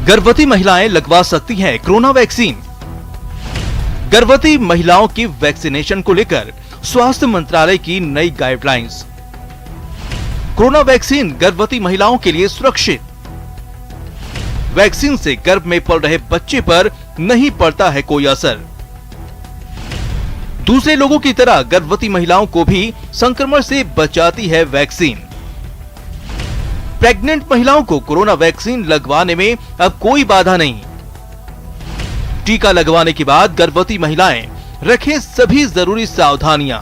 गर्भवती महिलाएं लगवा सकती हैं कोरोना वैक्सीन। गर्भवती महिलाओं की वैक्सीनेशन को लेकर स्वास्थ्य मंत्रालय की नई गाइडलाइंस। कोरोना वैक्सीन गर्भवती महिलाओं के लिए सुरक्षित। वैक्सीन से गर्भ में पल रहे बच्चे पर नहीं पड़ता है कोई असर। दूसरे लोगों की तरह गर्भवती महिलाओं को भी संक्रमण से बचाती है वैक्सीन। प्रेग्नेंट महिलाओं को कोरोना वैक्सीन लगवाने में अब कोई बाधा नहीं। टीका लगवाने के बाद गर्भवती महिलाएं रखें सभी जरूरी सावधानियां।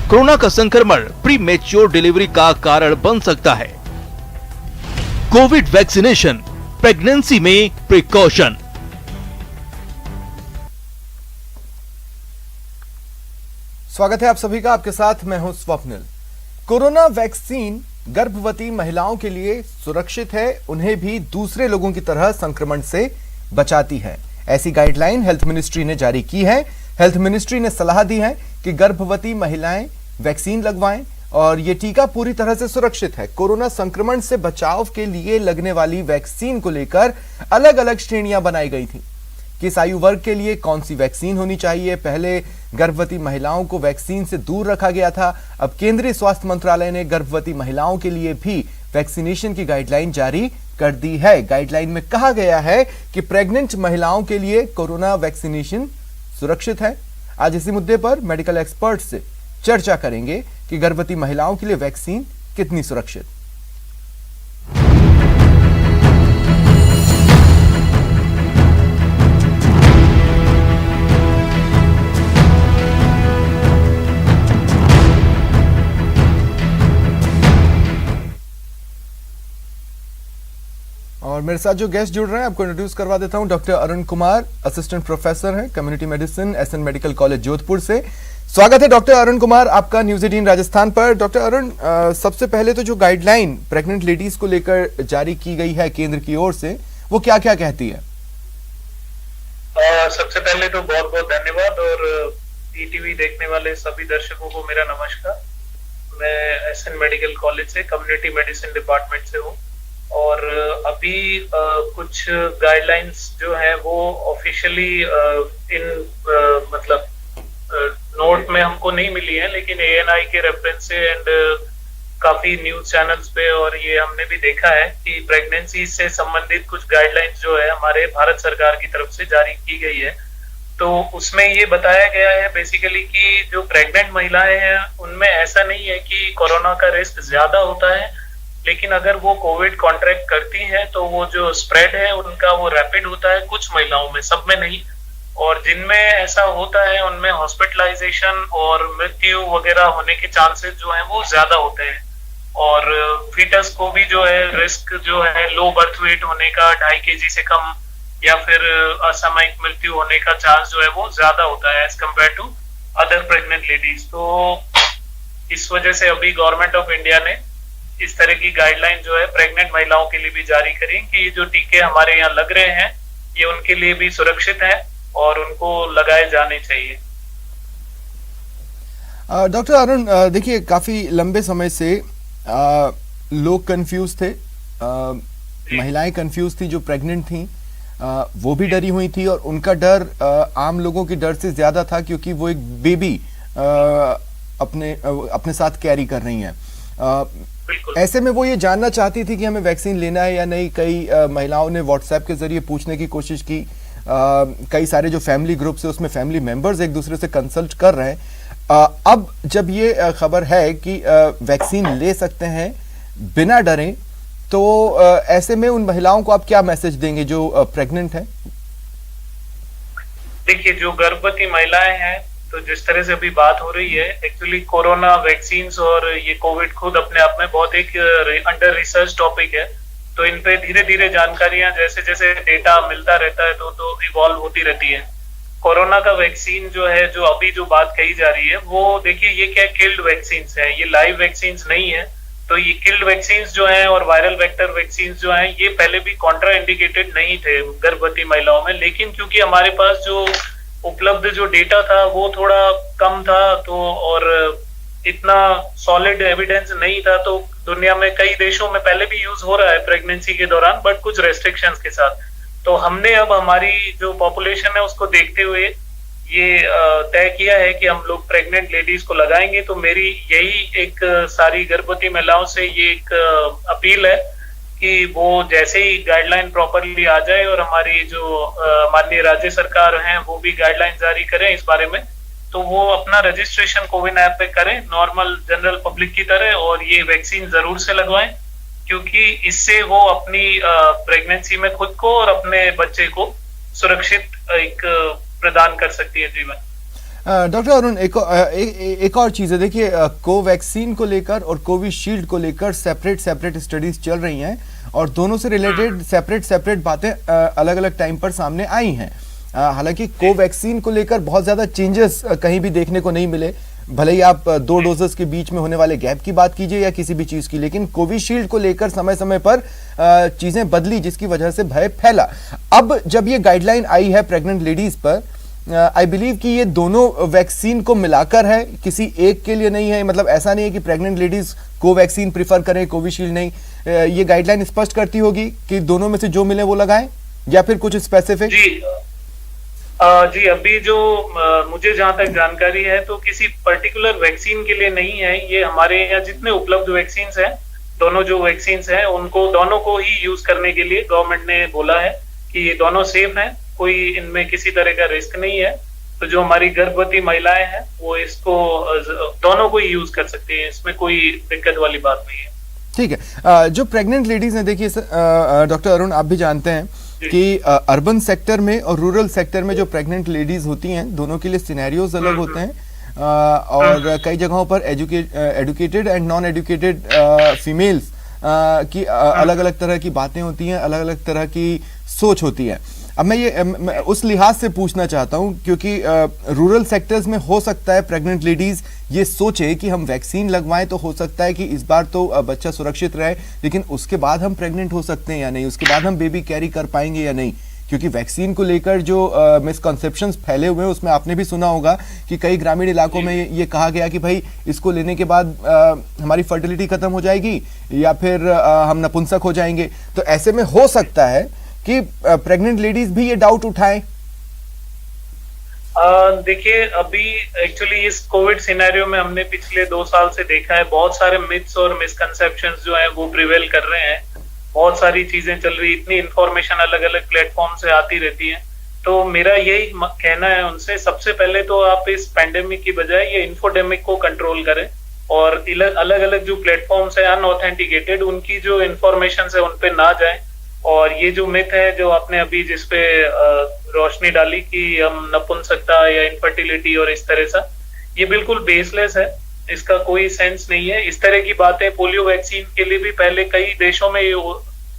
कोरोना का संक्रमण प्रीमेच्योर डिलीवरी का कारण बन सकता है। कोविड वैक्सीनेशन, प्रेगनेंसी में प्रिकॉशन। स्वागत है आप सभी का, आपके साथ मैं हूं स्वप्निल। कोरोना वैक्सीन गर्भवती महिलाओं के लिए सुरक्षित है, उन्हें भी दूसरे लोगों की तरह संक्रमण से बचाती है। ऐसी गाइडलाइन हेल्थ मिनिस्ट्री ने जारी की है। हेल्थ मिनिस्ट्री ने सलाह दी है कि गर्भवती महिलाएं वैक्सीन लगवाएं और ये टीका पूरी तरह से सुरक्षित है। कोरोना संक्रमण से बचाव के लिए लगने वाली वैक्सीन को लेकर अलग अलग श्रेणियां बनाई गई थी। किस आयु वर्ग के लिए कौन सी वैक्सीन होनी चाहिए। पहले गर्भवती महिलाओं को वैक्सीन से दूर रखा गया था। अब केंद्रीय स्वास्थ्य मंत्रालय ने गर्भवती महिलाओं के लिए भी वैक्सीनेशन की गाइडलाइन जारी कर दी है। गाइडलाइन में कहा गया है कि प्रेग्नेंट महिलाओं के लिए कोरोना वैक्सीनेशन सुरक्षित है। आज इसी मुद्दे पर मेडिकल एक्सपर्ट से चर्चा करेंगे कि गर्भवती महिलाओं के लिए वैक्सीन कितनी सुरक्षित। और मेरे साथ जो गेस्ट जुड़ रहे हैं आपको इंट्रोड्यूस करवा देता हूं। Doctor Arun Kumar assistant professor हैं community medicine SN medical college Jodhpur से। स्वागत है डॉक्टर अरुण कुमार आपका न्यूज 18 राजस्थान पर। डॉक्टर अरुण, सबसे पहले तो जो गाइडलाइन प्रेग्नेंट लेडीज को लेकर जारी की गई है केंद्र की ओर से, वो क्या क्या कहती है? सबसे पहले तो बहुत बहुत धन्यवाद और ईटीवी देखने वाले सभी दर्शकों को मेरा नमस्कार। मैं एसएन मेडिकल कॉलेज से कम्युनिटी मेडिसिन डिपार्टमेंट से हूँ और अभी कुछ गाइडलाइंस जो है वो ऑफिशियली मतलब नोट में हमको नहीं मिली है, लेकिन एएनआई के रेफरेंस से एंड काफी न्यूज चैनल्स पे और ये हमने भी देखा है कि प्रेगनेंसी से संबंधित कुछ गाइडलाइंस जो है हमारे भारत सरकार की तरफ से जारी की गई है। तो उसमें ये बताया गया है बेसिकली कि जो प्रेग्नेंट महिलाएं हैं उनमें ऐसा नहीं है कि कोरोना का रिस्क ज्यादा होता है, लेकिन अगर वो कोविड कॉन्ट्रैक्ट करती हैं तो वो जो स्प्रेड है उनका वो रैपिड होता है कुछ महिलाओं में, सब में नहीं। और जिनमें ऐसा होता है उनमें हॉस्पिटलाइजेशन और मृत्यु वगैरह होने के चांसेस जो हैं वो ज्यादा होते हैं। और फीटस को भी जो है रिस्क जो है लो बर्थ वेट होने का 2.5 kg से कम या फिर असामयिक मृत्यु होने का चांस जो है वो ज्यादा होता है as compare to other pregnant ladies. तो इस वजह से अभी गवर्नमेंट ऑफ इंडिया ने इस तरह की गाइडलाइन जो है प्रेग्नेंट महिलाओं के लिए भी जारी करी कि ये जो टीके हमारे यहाँ लग रहे हैं ये उनके लिए भी सुरक्षित हैं और उनको लगाए जाने चाहिए। डॉक्टर अरुण, देखिए काफी लंबे समय से लोग कंफ्यूज थे, महिलाएं कंफ्यूज थी जो प्रेग्नेंट थी, वो भी डरी हुई थी और उनका डर आम लोगों के डर से ज्यादा था क्योंकि वो एक बेबी अपने साथ कैरी कर रही हैं। ऐसे में वो ये जानना चाहती थी कि हमें वैक्सीन लेना है या नहीं। कई महिलाओं ने व्हाट्सएप के जरिए पूछने की कोशिश की। कई सारे जो फैमिली ग्रुप्स है उसमें फैमिली मेंबर्स एक दूसरे से कंसल्ट कर रहे हैं। अब जब ये खबर है कि वैक्सीन ले सकते हैं बिना डरे, तो ऐसे में उन महिलाओं को आप क्या मैसेज देंगे जो प्रेग्नेंट है? देखिए, जो गर्भवती महिलाएं हैं तो जिस तरह से अभी बात हो रही है, एक्चुअली कोरोना वैक्सीन और ये कोविड खुद अपने आप में बहुत एक अंडर रिसर्च टॉपिक है। तो इन पे धीरे धीरे जानकारियां जैसे जैसे डेटा मिलता रहता है तो इवॉल्व होती रहती है। कोरोना का वैक्सीन जो है, जो अभी जो बात कही जा रही है, वो देखिए ये क्या किल्ड वैक्सीन है, ये लाइव वैक्सीन नहीं है। तो ये किल्ड वैक्सीन जो है और वायरल वेक्टर वैक्सीन जो है ये पहले भी कॉन्ट्रा इंडिकेटेड नहीं थे गर्भवती महिलाओं में, लेकिन क्योंकि हमारे पास जो उपलब्ध जो डेटा था वो थोड़ा कम था तो और इतना सॉलिड एविडेंस नहीं था, तो दुनिया में कई देशों में पहले भी यूज हो रहा है प्रेगनेंसी के दौरान, बट कुछ रेस्ट्रिक्शंस के साथ। तो हमने अब हमारी जो पॉपुलेशन है उसको देखते हुए ये तय किया है कि हम लोग प्रेग्नेंट लेडीज को लगाएंगे। तो मेरी यही एक सारी गर्भवती महिलाओं से ये एक अपील है कि वो जैसे ही गाइडलाइन प्रॉपरली आ जाए और हमारी जो माननीय राज्य सरकार हैं वो भी गाइडलाइन जारी करें इस बारे में, तो वो अपना रजिस्ट्रेशन कोविन ऐप पे करें नॉर्मल जनरल पब्लिक की तरह, और ये वैक्सीन जरूर से लगवाएं, क्योंकि इससे वो अपनी प्रेगनेंसी में खुद को और अपने बच्चे को सुरक्षित एक प्रदान कर सकती है जीवन। डॉक्टर अरुण, एक और चीज है, देखिए कोवैक्सीन को लेकर और कोविशील्ड को लेकर सेपरेट स्टडीज चल रही हैं और दोनों से रिलेटेड सेपरेट बातें अलग अलग टाइम पर सामने आई हैं। हालांकि कोवैक्सीन को लेकर बहुत ज्यादा चेंजेस कहीं भी देखने को नहीं मिले, भले ही आप 2 डोजेस के बीच में होने वाले गैप की बात कीजिए या किसी भी चीज की, लेकिन कोविशील्ड को लेकर समय समय पर चीजें बदली जिसकी वजह से भय फैला। अब जब ये गाइडलाइन आई है प्रेग्नेंट लेडीज पर, आई बिलीव कि ये दोनों वैक्सीन को मिलाकर है, किसी एक के लिए नहीं है। मतलब ऐसा नहीं है कि प्रेग्नेंट लेडीज कोवैक्सीन प्रिफर करें, कोविशील्ड नहीं। ये गाइडलाइन स्पष्ट करती होगी कि दोनों में से जो मिले वो लगाएं, या फिर कुछ स्पेसिफिक? जी अभी जो मुझे जहां तक जानकारी है तो किसी पर्टिकुलर वैक्सीन के लिए नहीं है। ये हमारे यहाँ जितने उपलब्ध वैक्सीन हैं, दोनों जो वैक्सीन हैं उनको दोनों को ही यूज करने के लिए गवर्नमेंट ने बोला है कि ये दोनों सेफ हैं, कोई इनमें किसी तरह का रिस्क नहीं है। तो जो हमारी गर्भवती महिलाएं हैं वो इसको दोनों को ही यूज कर सकती हैं, इसमें कोई दिक्कत वाली बात नहीं है। ठीक है। जो प्रेग्नेंट लेडीज हैं, देखिए डॉक्टर अरुण आप भी जानते हैं कि अर्बन सेक्टर में और रूरल सेक्टर में जो प्रेग्नेंट लेडीज होती हैं दोनों के लिए सिनेरियोज अलग होते हैं और कई जगहों पर educated and non educated females की अलग अलग तरह की बातें होती हैं, अलग अलग तरह की सोच होती है। अब मैं उस लिहाज से पूछना चाहता हूं क्योंकि रूरल सेक्टर्स में हो सकता है प्रेग्नेंट लेडीज ये सोचे कि हम वैक्सीन लगवाएं तो हो सकता है कि इस बार तो बच्चा सुरक्षित रहे, लेकिन उसके बाद हम प्रेग्नेंट हो सकते हैं या नहीं, उसके बाद हम बेबी कैरी कर पाएंगे या नहीं। क्योंकि वैक्सीन को लेकर जो मिसकंसेप्शंस फैले हुए हैं उसमें आपने भी सुना होगा कि कई ग्रामीण इलाकों में ये कहा गया कि भाई इसको लेने के बाद हमारी फर्टिलिटी खत्म हो जाएगी या फिर हम नपुंसक हो जाएंगे। तो ऐसे में हो सकता है कि प्रेग्नेंट लेडीज भी ये डाउट उठाएं। देखिए अभी एक्चुअली इस कोविड सिनेरियो में हमने पिछले 2 साल से देखा है बहुत सारे मिथ्स और मिसकंसेप्शंस जो है वो प्रिवेल कर रहे हैं, बहुत सारी चीजें चल रही, इतनी इंफॉर्मेशन अलग अलग प्लेटफॉर्म से आती रहती है। तो मेरा यही कहना है उनसे, सबसे पहले तो आप इस पैंडेमिक की बजाय ये इन्फोडेमिक को कंट्रोल करें और अलग अलग जो प्लेटफॉर्म्स है अनऑथेंटिकेटेड उनकी जो इंफॉर्मेशन है उन पे ना जाए। और ये जो मिथ है जो आपने अभी जिसपे रोशनी डाली कि हम नपुंसकता या इनफर्टिलिटी और इस तरह सा, ये बिल्कुल बेसलेस है, इसका कोई सेंस नहीं है। इस तरह की बातें पोलियो वैक्सीन के लिए भी पहले कई देशों में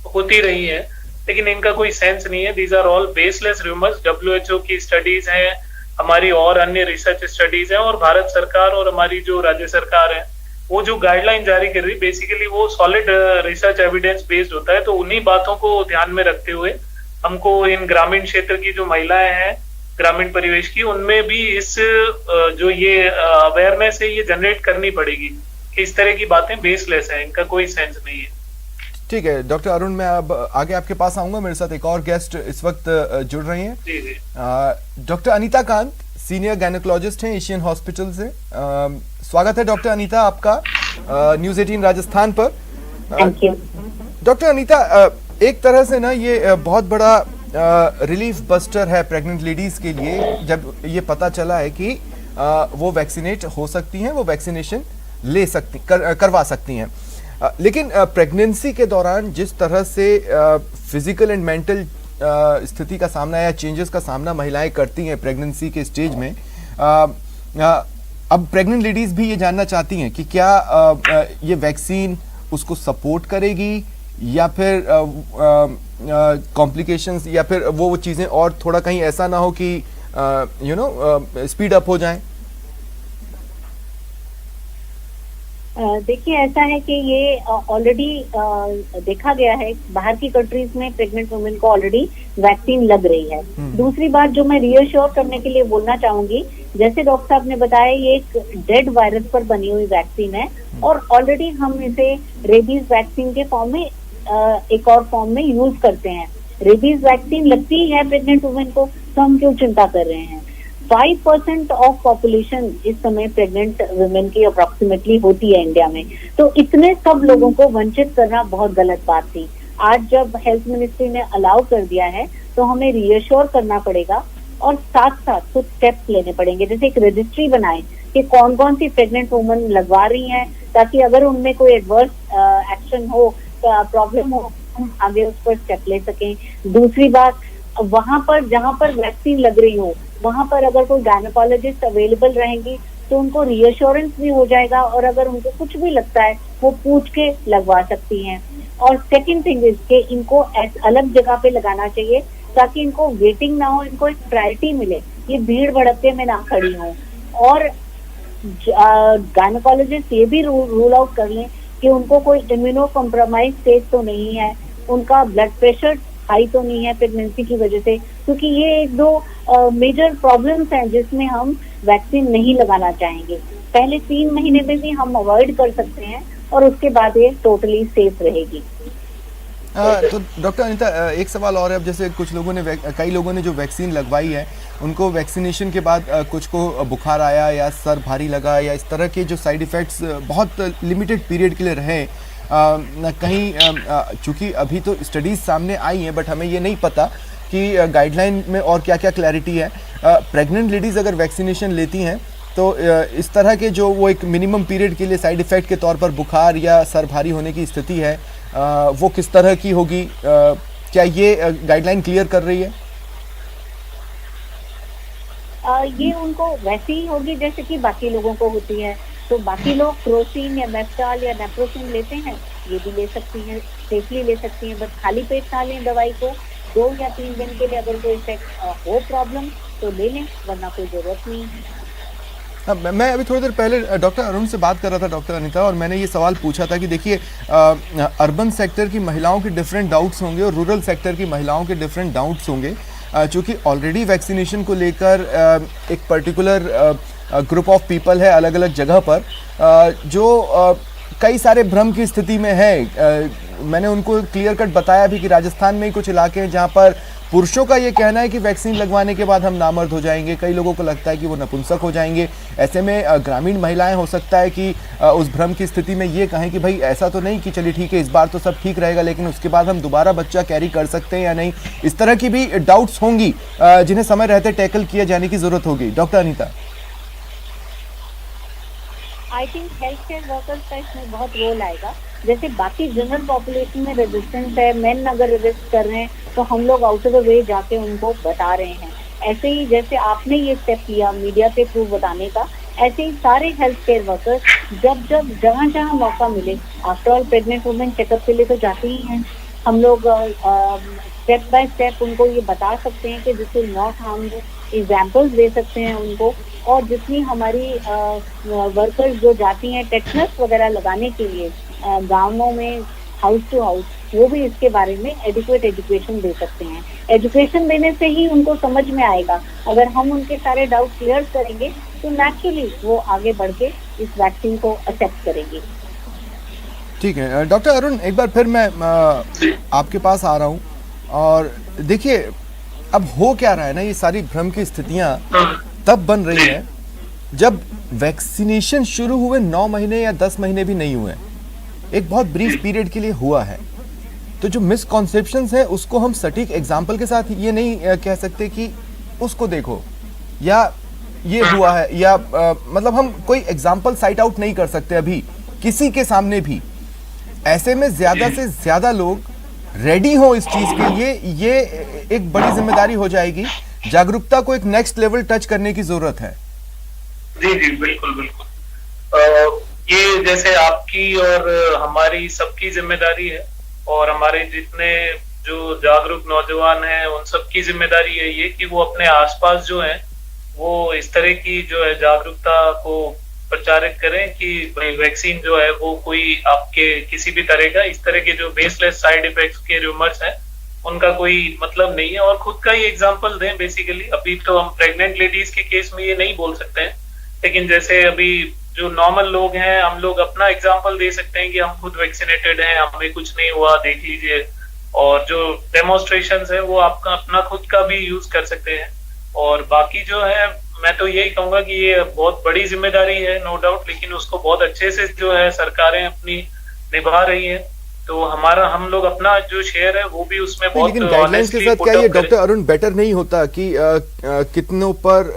होती रही है, लेकिन इनका कोई सेंस नहीं है। These are all baseless rumours. WHO की स्टडीज हैं, हमारी और अन्य रिसर्च स्टडीज हैं, और भारत सरकार और हमारी जो राज्य सरकार है वो जो गाइडलाइन जारी कर रही बेसिकली वो सॉलिड रिसर्च एविडेंस बेस्ड होता है। तो उन्हीं बातों को ध्यान में रखते हुए हमको इन ग्रामीण क्षेत्र की जो महिलाएं हैं ग्रामीण परिवेश की, उनमें भी इस जो ये अवेयरनेस है ये जनरेट करनी पड़ेगी कि इस तरह की बातें बेसलेस है, इनका कोई सेंस नहीं है। ठीक है डॉक्टर अरुण, मैं अब आगे आपके पास आऊंगा। मेरे साथ एक और गेस्ट इस वक्त जुड़ रही हैं। जी जी। Doctor Anita Kant, senior gynaecologist हैं एशियन हॉस्पिटल से। स्वागत है डॉक्टर अनीता आपका न्यूज़ 18 राजस्थान पर। Thank you. डॉक्टर अनीता, एक तरह से ना ये बहुत बड़ा रिलीफ बस्टर है प्रेग्नेंट लेडीज के लिए जब ये पता चला है कि वो वैक्सीनेट हो सकती हैं, वो वैक्सीनेशन ले सकती करवा सकती हैं। लेकिन प्रेगनेंसी के दौरान जिस तरह से फिजिकल एंड मेंटल स्थिति का सामना या चेंजेस का सामना महिलाएं करती हैं प्रेगनेंसी के स्टेज में, अब प्रेग्नेंट लेडीज भी ये जानना चाहती हैं कि क्या ये वैक्सीन उसको सपोर्ट करेगी या फिर कॉम्प्लिकेशंस या फिर वो चीज़ें और थोड़ा कहीं ऐसा ना हो कि स्पीड अप हो जाएं। देखिए, ऐसा है कि ये ऑलरेडी देखा गया है, बाहर की कंट्रीज में प्रेग्नेंट वुमेन को ऑलरेडी वैक्सीन लग रही है। दूसरी बात जो मैं रीअश्योर करने के लिए बोलना चाहूंगी, जैसे डॉक्टर साहब ने बताया, ये एक डेड वायरस पर बनी हुई वैक्सीन है और ऑलरेडी हम इसे रेबीज वैक्सीन के फॉर्म में एक और फॉर्म में यूज करते हैं। रेबीज वैक्सीन लगती है प्रेग्नेंट वुमेन को, तो हम क्यों चिंता कर रहे हैं। 5% ऑफ पॉपुलेशन इस समय प्रेग्नेंट वुमेन की अप्रोक्सीमेटली होती है इंडिया में, तो इतने सब लोगों को वंचित करना बहुत गलत बात थी। आज जब हेल्थ मिनिस्ट्री ने अलाउ कर दिया है तो हमें रीअश्योर करना पड़ेगा और साथ साथ कुछ स्टेप्स लेने पड़ेंगे, जैसे एक रजिस्ट्री बनाए कि कौन कौन सी प्रेग्नेंट वुमेन लगवा रही हैं, ताकि अगर उनमें कोई एडवर्स एक्शन हो, प्रॉब्लम हो, हम आगे उस पर स्टेप ले सकें। दूसरी बात, वहां पर जहां पर वैक्सीन लग रही हो वहां पर अगर कोई गायनेकोलॉजिस्ट अवेलेबल रहेंगी तो उनको रीअश्योरेंस भी हो जाएगा और अगर उनको कुछ भी लगता है वो पूछ के लगवा सकती हैं। और सेकंड थिंग इज के इनको अलग जगह पे लगाना चाहिए ताकि इनको वेटिंग ना हो, इनको एक प्रायोरिटी मिले, ये भीड़ भड़के में ना खड़ी हो। और गायनेकोलॉजिस्ट ये भी रूल आउट कर लें कि उनको कोई इम्यूनो कॉम्प्रोमाइज स्टेज तो नहीं है, उनका ब्लड प्रेशर हाई तो नहीं है प्रेगनेंसी की वजह से, क्योंकि ये एक दो मेजर प्रॉब्लम्स हैं जिसमें हम वैक्सीन नहीं लगाना चाहेंगे। पहले 3 महीने में भी हम अवॉइड कर सकते हैं और उसके बाद ये टोटली सेफ रहेगी। तो डॉक्टर अनीता, एक सवाल और है। अब जैसे कई लोगों ने जो वैक्सीन लगवाई है उनको वैक्सीनेशन के बाद कुछ को बुखार आया या सर भारी लगा या इस तरह के जो साइड इफ़ेक्ट्स बहुत लिमिटेड पीरियड के लिए रहे। कहीं चूँकि अभी तो स्टडीज़ सामने आई हैं, बट हमें ये नहीं पता कि गाइडलाइन में और क्या क्या क्लैरिटी है। प्रेग्नेंट लेडीज़ अगर वैक्सीनेशन लेती हैं तो इस तरह के जो वो एक मिनिमम पीरियड के लिए साइड इफ़ेक्ट के तौर पर बुखार या सर भारी होने की स्थिति है, वो किस तरह की होगी? क्या ये गाइडलाइन क्लियर कर रही है? ये उनको वैसे ही होगी जैसे कि बाकी लोगों को होती है। तो बाकी लोग क्रोसिन या मेफ्टाल या नेप्रोसिन लेते हैं, ये भी ले सकती हैं, सेफली ले सकती हैं, बस खाली पेट ना लें दवाई को। 2 या 3 दिन के लिए अगर कोई इफेक्ट हो प्रॉब्लम तो ले लें, वरना कोई जरूरत नहीं है। मैं अभी थोड़ी देर पहले डॉक्टर अरुण से बात कर रहा था, डॉक्टर अनीता, और मैंने ये सवाल पूछा था कि देखिए अर्बन सेक्टर की महिलाओं के डिफरेंट डाउट्स होंगे और रूरल सेक्टर की महिलाओं के डिफरेंट डाउट्स होंगे, चूँकि ऑलरेडी वैक्सीनेशन को लेकर एक पर्टिकुलर ग्रुप ऑफ पीपल है अलग अलग जगह पर जो कई सारे भ्रम की स्थिति में है। मैंने उनको क्लियर कट बताया भी कि राजस्थान में ही कुछ इलाके हैं जहाँ पर पुरुषों का ये कहना है कि वैक्सीन लगवाने के बाद हम नामर्द हो जाएंगे, कई लोगों को लगता है कि वो नपुंसक हो जाएंगे। ऐसे में ग्रामीण महिलाएं हो सकता है कि उस भ्रम की स्थिति में ये कहें कि भाई ऐसा तो नहीं कि चलिए ठीक है इस बार तो सब ठीक रहेगा, लेकिन उसके बाद हम दोबारा बच्चा कैरी कर सकते हैं या नहीं। इस तरह की भी डाउट्स होंगी जिन्हें समय रहते टैकल किए जाने की जरूरत होगी। Doctor Anita, I think health care workers का इसमें बहुत रोल आएगा। जैसे बाकी जनरल पॉपुलेशन में रेजिस्टेंस है, मेन अगर रेजिस्ट कर रहे हैं तो हम लोग आउट ऑफ द वे जाके उनको बता रहे हैं। ऐसे ही जैसे आपने ये स्टेप लिया मीडिया के थ्रू बताने का, ऐसे ही सारे हेल्थ केयर वर्कर्स जब जहाँ जहाँ मौका मिले, after all pregnant women checkup के लिए तो जाते ही हैं, हम लोग स्टेप बाय स्टेप उनको ये बता सकते हैं कि this will not harm, examples दे सकते हैं उनको। और जितनी हमारी वर्कर्स जो जाती हैं टेटनस वगैरह लगाने के लिए गाँवों में हाउस टू हाउस, वो भी इसके बारे में एडिक्वेट एजुकेशन दे सकते हैं। एजुकेशन देने से ही उनको समझ में आएगा। अगर हम उनके सारे डाउट क्लियर करेंगे तो नेचुरली वो आगे बढ़ के इस वैक्सीन को एक्सेप्ट करेंगे। ठीक है डॉक्टर अरुण, एक बार फिर मैं आपके पास आ रहा हूँ। और देखिए अब हो क्या रहा है ना, ये सारी भ्रम की स्थितियाँ तब बन रही है जब वैक्सीनेशन शुरू हुए 9 महीने या 10 महीने भी नहीं हुए, एक बहुत ब्रीफ पीरियड के लिए हुआ है। तो जो मिसकॉन्सेप्शंस है उसको हम सटीक एग्जाम्पल के साथ ये नहीं कह सकते कि उसको देखो या ये हुआ है या मतलब हम कोई एग्जाम्पल साइट आउट नहीं कर सकते अभी किसी के सामने भी। ऐसे में ज्यादा से ज्यादा लोग रेडी हो इस चीज के लिए, ये एक बड़ी जिम्मेदारी हो जाएगी। जागरूकता को एक नेक्स्ट लेवल टच करने की जरूरत है। जी जी बिल्कुल बिल्कुल। ये जैसे आपकी और हमारी सबकी जिम्मेदारी है और हमारे जितने जो जागरूक नौजवान हैं उन सबकी जिम्मेदारी यही है कि वो अपने आसपास जो है वो इस तरह की जो है जागरूकता को प्रचारित करें कि भाई वैक्सीन जो है वो कोई आपके किसी भी तरह का इस तरह के जो बेसलेस साइड इफेक्ट्स के रूमर्स हैं उनका कोई मतलब नहीं है, और खुद का ही एग्जांपल दें। बेसिकली अभी तो हम प्रेग्नेंट लेडीज के केस में ये नहीं बोल सकते हैं, लेकिन जैसे अभी जो नॉर्मल लोग हैं हम लोग अपना एग्जांपल दे सकते हैं कि हम खुद वैक्सीनेटेड हैं, हमें कुछ नहीं हुआ, देख लीजिए। और जो डेमोन्स्ट्रेशंस है वो आपका अपना खुद का भी यूज कर सकते हैं। और बाकी जो है मैं तो यही कहूंगा कि ये बहुत बड़ी जिम्मेदारी है नो डाउट, लेकिन उसको बहुत अच्छे से जो है सरकारें अपनी निभा रही है। तो हम लोग अपना जो शेयर है वो भी उसमें बहुत लेकिन गाइडलाइंस के साथ क्या ये डॉक्टर अरुण बेटर नहीं होता कि कितनों पर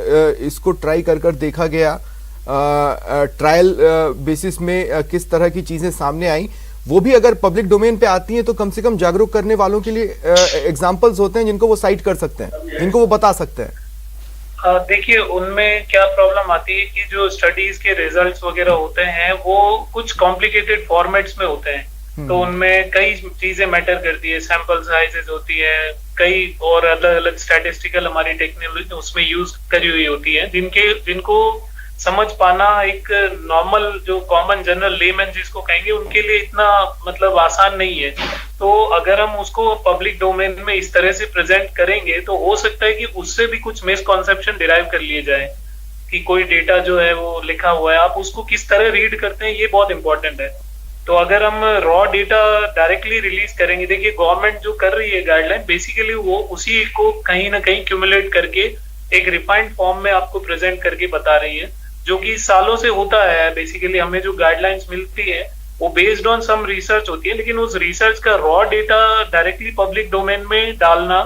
इसको ट्राई कर देखा गया, ट्रायल बेसिस में किस तरह की चीजें सामने आई, वो भी अगर पब्लिक डोमेन पे आती हैं तो कम से कम जागरूक करने वालों के लिए एग्जांपल्स होते हैं जिनको वो साइट कर सकते हैं, जिनको वो बता सकते हैं। देखिए उनमें क्या प्रॉब्लम आती है कि जो स्टडीज के रिजल्ट्स वगैरह होते हैं वो कुछ कॉम्प्लिकेटेड फॉर्मेट्स में होते हैं, तो उनमें कई चीजें मैटर करती है, सैंपल साइजेस होती है, कई और अलग अलग स्टैटिस्टिकल हमारी टेक्नोलॉजी उसमें यूज करी हुई होती है, जिनको समझ पाना एक नॉर्मल जो कॉमन जनरल लेमैन जिसको कहेंगे उनके लिए इतना मतलब आसान नहीं है। तो अगर हम उसको पब्लिक डोमेन में इस तरह से प्रेजेंट करेंगे तो हो सकता है कि उससे भी कुछ मिसकॉन्सेप्शन डिराइव कर लिए जाए कि कोई डेटा जो है वो लिखा हुआ है, आप उसको किस तरह रीड करते हैं ये बहुत इंपॉर्टेंट है। तो अगर हम रॉ डेटा डायरेक्टली रिलीज करेंगे, देखिए गवर्नमेंट जो कर रही है गाइडलाइन बेसिकली वो उसी को कहीं ना कहीं क्यूमुलेट करके एक रिफाइंड फॉर्म में आपको प्रेजेंट करके बता रही है, जो कि सालों से होता है। बेसिकली हमें जो गाइडलाइंस मिलती है वो बेस्ड ऑन सम रिसर्च होती है, लेकिन उस रिसर्च का raw data directly public domain में डालना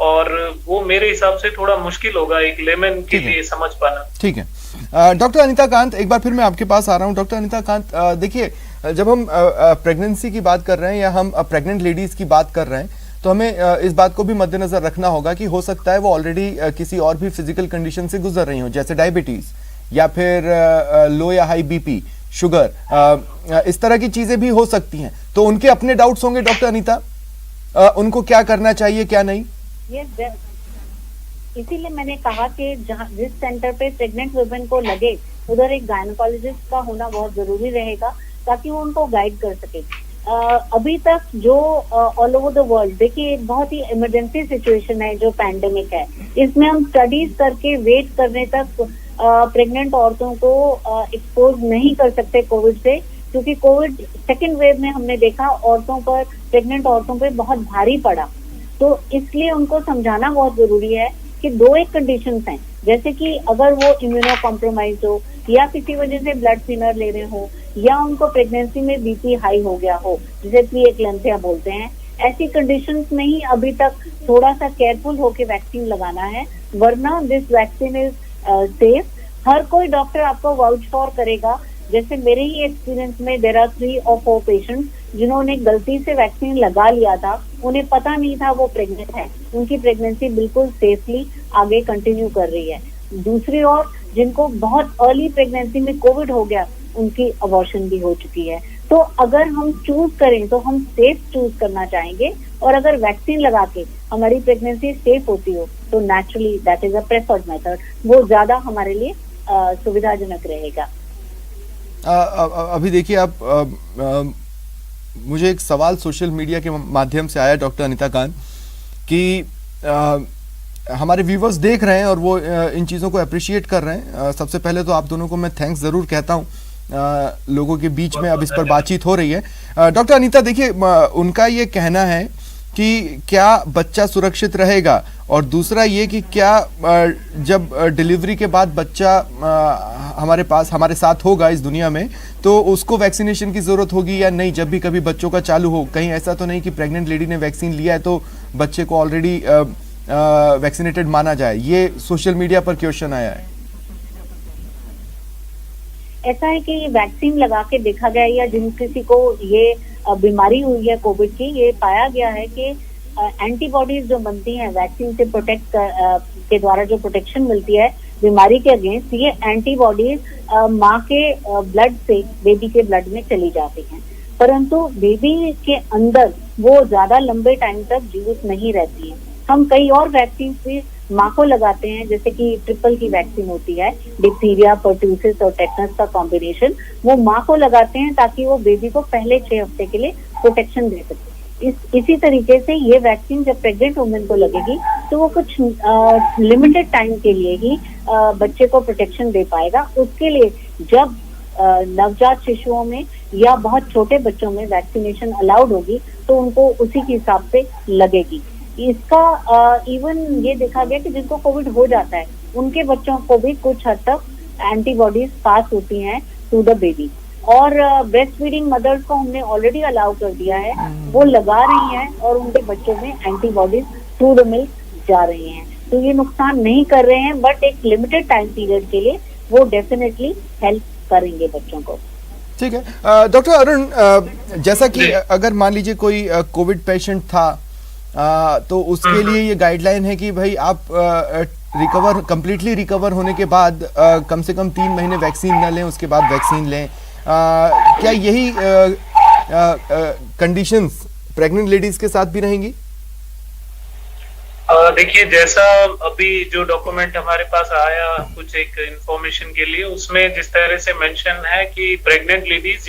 और वो मेरे हिसाब से थोड़ा मुश्किल होगा एक लेमन के लिए समझ पाना। ठीक है डॉक्टर अनीता कांत, एक बार फिर मैं आपके पास आ रहा हूं। डॉक्टर अनीता कांत, देखिए जब हम प्रेगनेंसी की बात कर रहे हैं या हम प्रेग्नेंट लेडीज की बात कर रहे हैं तो हमें इस बात को भी मद्देनजर रखना होगा कि हो सकता है वो ऑलरेडी किसी और भी फिजिकल कंडीशन से गुजर रही हो, जैसे डायबिटीज या फिर लो या हाई बीपी, शुगर, इस तरह की चीजें भी हो सकती हैं। तो उनके अपने डाउट्स होंगे डॉक्टर अनीता, उनको क्या करना चाहिए क्या नहीं? इसीलिए मैंने कहा कि जिस सेंटर पे प्रेग्नेंट वुमेन को लगे उधर एक गायनोकोलॉजिस्ट का होना बहुत जरूरी रहेगा ताकि वो उनको गाइड कर सके। अभी तक जो ऑल ओवर द वर्ल्ड, देखिए बहुत ही इमरजेंसी सिचुएशन है जो पैंडेमिक है, इसमें हम स्टडीज करके वेट करने तक प्रेग्नेंट औरतों को एक्सपोज नहीं कर सकते कोविड से, क्योंकि कोविड सेकेंड वेव में हमने देखा ऑरतों पर, प्रेग्नेंट औरतों पर बहुत भारी पड़ा। तो इसलिए उनको समझाना बहुत जरूरी है कि दो एक कंडीशंस हैं, जैसे कि अगर वो इम्यूनो कॉम्प्रोमाइज हो या किसी वजह से ब्लड थिनर ले रहे हो या उनको प्रेगनेंसी में बीपी हाई हो गया हो, जिसे प्री-एक्लेम्पिया बोलते हैं, ऐसी कंडीशंस में ही अभी तक थोड़ा सा केयरफुल होके वैक्सीन लगाना है, वरना दिस वैक्सीन इज सेफ। हर कोई डॉक्टर आपको वाउच फॉर करेगा। जैसे मेरे ही एक्सपीरियंस में देयर आर 3 or 4 पेशेंट्स जिन्होंने गलती से वैक्सीन लगा लिया था, उन्हें पता नहीं था वो प्रेग्नेंट है, उनकी प्रेगनेंसी बिल्कुल सेफली आगे कंटिन्यू कर रही है। दूसरी ओर जिनको बहुत अर्ली प्रेगनेंसी में कोविड हो गया, उनकी अबॉर्शन भी हो चुकी है। तो अगर हम चूज करें तो हम सेफ चूज करना चाहेंगे, और अगर वैक्सीन लगा के हमारी प्रेगनेंसी सेफ होती हो तो naturally that is a preferred method, वो ज्यादा हमारे लिए सुविधाजनक रहेगा। अभी देखिए आप मुझे एक सवाल सोशल मीडिया के माध्यम से आया डॉक्टर अनीता कांत कि हमारे व्यूवर्स देख रहे हैं और वो इन चीज़ों को अप्रिशिएट कर रहे हैं। सबसे पहले तो आप दोनों को मैं थैंक्स ज़रूर कहता हूँ, लोगों के बीच में अब इस पर बातचीत हो रही है। डॉक्टर अनीता, देखिए उनका ये कहना है कि क्या बच्चा सुरक्षित रहेगा, और दूसरा ये कि क्या जब डिलीवरी के बाद बच्चा हमारे साथ होगा इस दुनिया में तो उसको वैक्सीनेशन की जरूरत होगी या नहीं, जब भी कभी बच्चों का चालू हो। कहीं ऐसा तो नहीं कि प्रेग्नेंट लेडी ने वैक्सीन लिया है तो बच्चे को ऑलरेडी वैक्सीनेटेड माना जाए, ये सोशल मीडिया पर क्वेश्चन आया है। ऐसा है कि ये वैक्सीन लगा के देखा गया या जिन किसी को ये बीमारी हुई है कोविड की, ये पाया गया है कि एंटीबॉडीज जो बनती हैं वैक्सीन से प्रोटेक्ट के द्वारा जो प्रोटेक्शन मिलती है बीमारी के अगेंस्ट, ये एंटीबॉडीज माँ के ब्लड से बेबी के ब्लड में चली जाती हैं, परंतु बेबी के अंदर वो ज्यादा लंबे टाइम तक यूज नहीं रहती है। हम कई और वैक्सीन भी माँ को लगाते हैं, जैसे कि ट्रिपल की वैक्सीन होती है, डिप्थीरिया, पर्ट्यूसिस और टेटनस का कॉम्बिनेशन, वो माँ को लगाते हैं ताकि वो बेबी को पहले 6 हफ्ते के लिए प्रोटेक्शन दे सके। इसी तरीके से ये वैक्सीन जब प्रेग्नेंट वुमेन को लगेगी तो वो कुछ लिमिटेड टाइम के लिए ही बच्चे को प्रोटेक्शन दे पाएगा। उसके लिए जब नवजात शिशुओं में या बहुत छोटे बच्चों में वैक्सीनेशन अलाउड होगी तो उनको उसी के हिसाब से लगेगी। इसका इवन ये देखा गया कि जिनको कोविड हो जाता है उनके बच्चों को भी कुछ हद तक एंटीबॉडीज पास होती हैं टू द बेबी। और ब्रेस्ट फीडिंग मदर्स को हमने ऑलरेडी अलाउ कर दिया है, वो लगा रही हैं और उनके बच्चों में एंटीबॉडीज थ्रू द मिल्क जा रही हैं। तो ये नुकसान नहीं कर रहे हैं, बट एक लिमिटेड टाइम पीरियड के लिए वो डेफिनेटली हेल्प करेंगे बच्चों को। ठीक है डॉक्टर अरुण, जैसा कि अगर मान लीजिए कोई कोविड पेशेंट था तो उसके लिए ये गाइडलाइन है कि भाई आप कंप्लीटली रिकवर होने के बाद कम से कम 3 महीने वैक्सीन न लें, उसके बाद वैक्सीन लें। क्या यही कंडीशंस प्रेग्नेंट लेडीज के साथ भी रहेंगी? देखिए, जैसा अभी जो डॉक्यूमेंट हमारे पास आया कुछ एक इंफॉर्मेशन के लिए, उसमें जिस तरह से मेंशन है कि प्रेग्नेंट लेडीज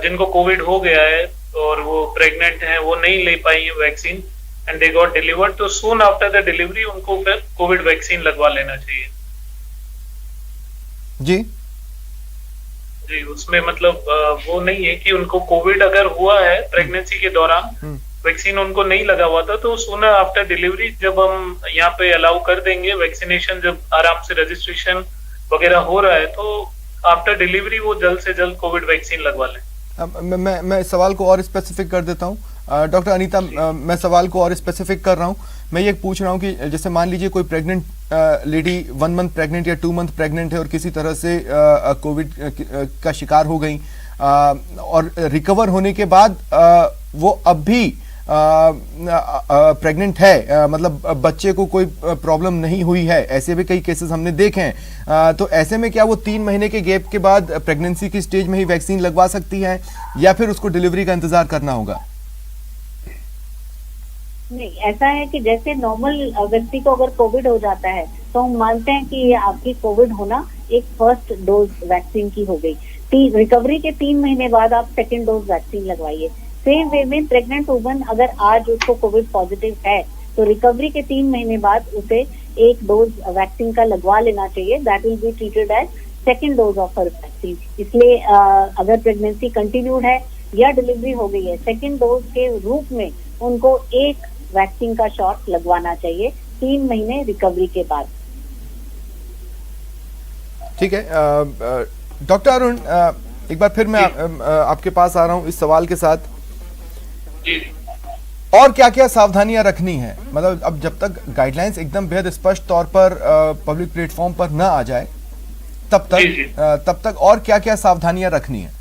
जिनको कोविड हो गया है और वो प्रेग्नेंट हैं, वो नहीं ले पाई है vaccine and they got delivered, तो सून आफ्टर द डिलीवरी उनको फिर कोविड वैक्सीन लगवा लेना चाहिए। जी, उसमें मतलब वो नहीं है कि उनको कोविड अगर हुआ है प्रेगनेंसी के दौरान, वैक्सीन उनको नहीं लगा हुआ था, तो सून आफ्टर डिलीवरी जब हम यहाँ पे अलाउ कर देंगे वैक्सीनेशन, जब आराम से रजिस्ट्रेशन वगैरह हो रहा है, तो आफ्टर डिलीवरी वो जल्द से जल्द कोविड वैक्सीन लगवा लें। मैं सवाल को और स्पेसिफिक कर देता हूँ डॉक्टर अनीता, मैं सवाल को और स्पेसिफिक कर रहा हूँ। मैं ये पूछ रहा हूँ कि जैसे मान लीजिए कोई प्रेग्नेंट लेडी 1 मंथ प्रेग्नेंट या 2 मंथ प्रेग्नेंट है और किसी तरह से कोविड का शिकार हो गई और रिकवर होने के बाद वो अब भी प्रेग्नेंट है, मतलब बच्चे को कोई प्रॉब्लम नहीं हुई है, ऐसे भी कई केसेस हमने देखे हैं। तो ऐसे में क्या वो 3 महीने के गैप के बाद प्रेगनेंसी की स्टेज में ही वैक्सीन लगवा सकती है या फिर उसको डिलीवरी का इंतजार करना होगा? नहीं, ऐसा है कि जैसे नॉर्मल व्यक्ति को अगर कोविड हो जाता है तो हम मानते हैं कि ये आपकी कोविड होना एक फर्स्ट डोज वैक्सीन की हो गई। रिकवरी के 3 महीने बाद आप सेकेंड डोज वैक्सीन लगवाइए। सेम वे में प्रेग्नेंट वुमन अगर आज उसको कोविड पॉजिटिव है तो रिकवरी के 3 महीने बाद उसे एक डोज वैक्सीन का लगवा लेना चाहिए। That will be treated as second dose of her vaccine. इसलिए अगर प्रेगनेंसी कंटिन्यूड है या डिलीवरी हो गई है, सेकेंड डोज के रूप में उनको एक वैक्सीन का शॉट लगवाना चाहिए 3 महीने रिकवरी के बाद। ठीक है डॉक्टर अरुण, एक बार फिर मैं आपके पास आ रहा हूं इस सवाल के साथ। और क्या क्या सावधानियां रखनी है, मतलब अब जब तक गाइडलाइंस एकदम बेहद स्पष्ट तौर पर पब्लिक प्लेटफॉर्म पर न आ जाए तब तक और क्या क्या सावधानियां रखनी है?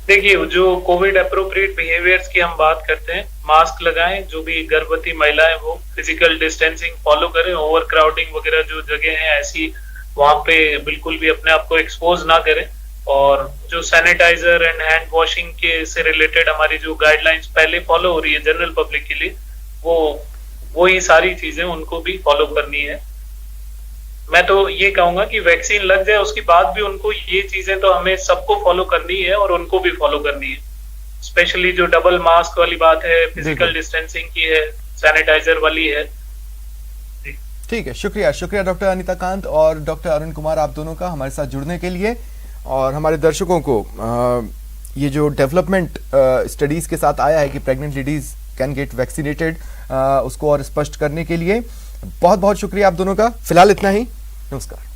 देखिए, जो कोविड अप्रोप्रिएट बिहेवियर्स की हम बात करते हैं, मास्क लगाएं, जो भी गर्भवती महिलाएं वो फिजिकल डिस्टेंसिंग फॉलो करें, ओवर क्राउडिंग वगैरह जो जगह है ऐसी वहां पे बिल्कुल भी अपने आप को एक्सपोज ना करें, और जो सैनिटाइजर एंड हैंड वॉशिंग के से रिलेटेड हमारी जो गाइडलाइंस पहले फॉलो हो रही है जनरल पब्लिक के लिए, वो ही सारी चीजें उनको भी फॉलो करनी है। मैं तो ये कहूंगा कि वैक्सीन लग जाए उसके बाद भी उनको ये चीजें तो हमें सबको फॉलो करनी है और उनको भी फॉलो करनी है। स्पेशली जो डबल मास्क वाली बात है, फिजिकल डिस्टेंसिंग की है, सैनिटाइजर वाली है। ठीक है, शुक्रिया डॉक्टर अनीता कांत और डॉक्टर अरुण कुमार, आप दोनों का हमारे साथ जुड़ने के लिए, और हमारे दर्शकों को ये जो डेवलपमेंट स्टडीज के साथ आया है कि pregnant ladies can get vaccinated, उसको और स्पष्ट करने के लिए बहुत बहुत शुक्रिया आप दोनों का। फिलहाल इतना ही, नमस्कार।